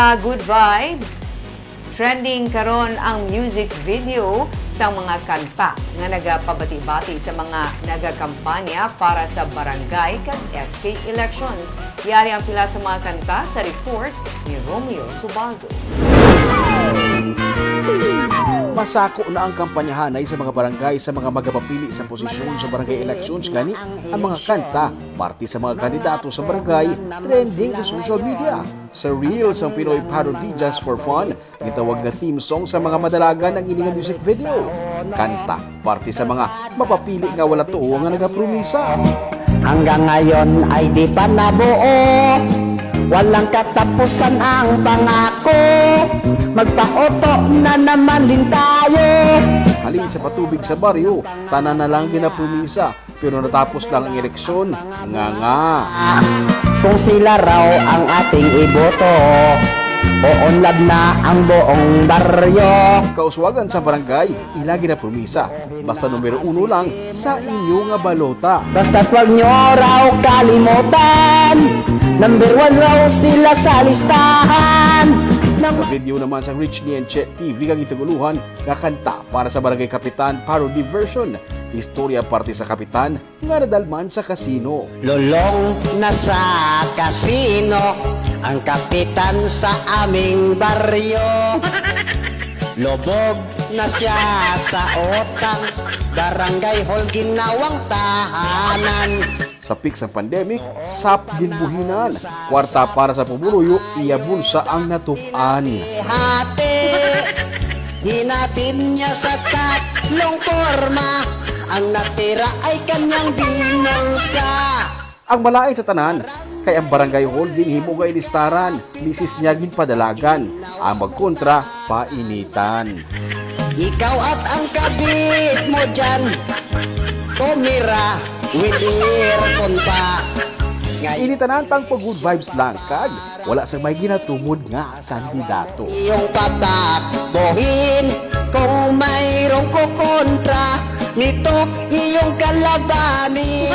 Sa Good Vibes, trending karon ang music video sa mga kanta nga nagapabati-bati sa mga nagakampanya para sa barangay kag SK elections. Yari ang pila sa mga kanta sa report ni Romeo Subaldo. Masako na ang kampanyahanay sa mga barangay sa mga magapapili sa posisyon sa barangay elections gani ang mga kanta parte sa mga kandidato sa barangay trending sa social media. Sa Reels ang Pinoy parody Just for Fun, gitawag na theme song sa mga madalagan ng iningang music video. Kanta parte sa mga mapapili nga wala tuo nga nagapromisa. Hanggang ngayon ay di pa nabuo, walang katapusan ang pangako, magpaoto na naman din tayo. Halin sa patubig sa baryo, tanan na lang ginapromisa, pero natapos lang ang eleksyon, nga. Kung sila raw ang ating iboto, uunlad na ang buong baryo. Kauswagan sa barangay, ilagi na promisa, basta numero 1 lang sa inyo nga balota. Basta't wag nyo raw kalimutan, number 1 raw sila sa listahan. Sa video naman sa Rich ni Enche TV kang itaguluhan nga kanta para sa barangay kapitan parody version. Istorya parte sa kapitan nga nadalman sa kasino. Lulong na sa kasino ang kapitan sa aming baryo. Lobog na siya sa utang, barangay hall ginawang tahanan. Sa peak sa pandemic, sap din buhinan. Kwarta para sa pumuluyo, iya bulsa ang natupan. Hati, hinatin niya sa tatlong forma, ang natira ay kanyang binulsa. Ang malain sa tanan, kay ang barangay hall ginhimo nga ilistaran, misis niya ginpadalagan. Ang magkontra, painitan. Ikaw at ang kabit mo dyan, tumira with earphone pa. Initanan pang good vibes lang kag wala sa may ginatumod nga kandidato. Iyong patakbohin kung mayroong kukontra nito iyong kalabanin.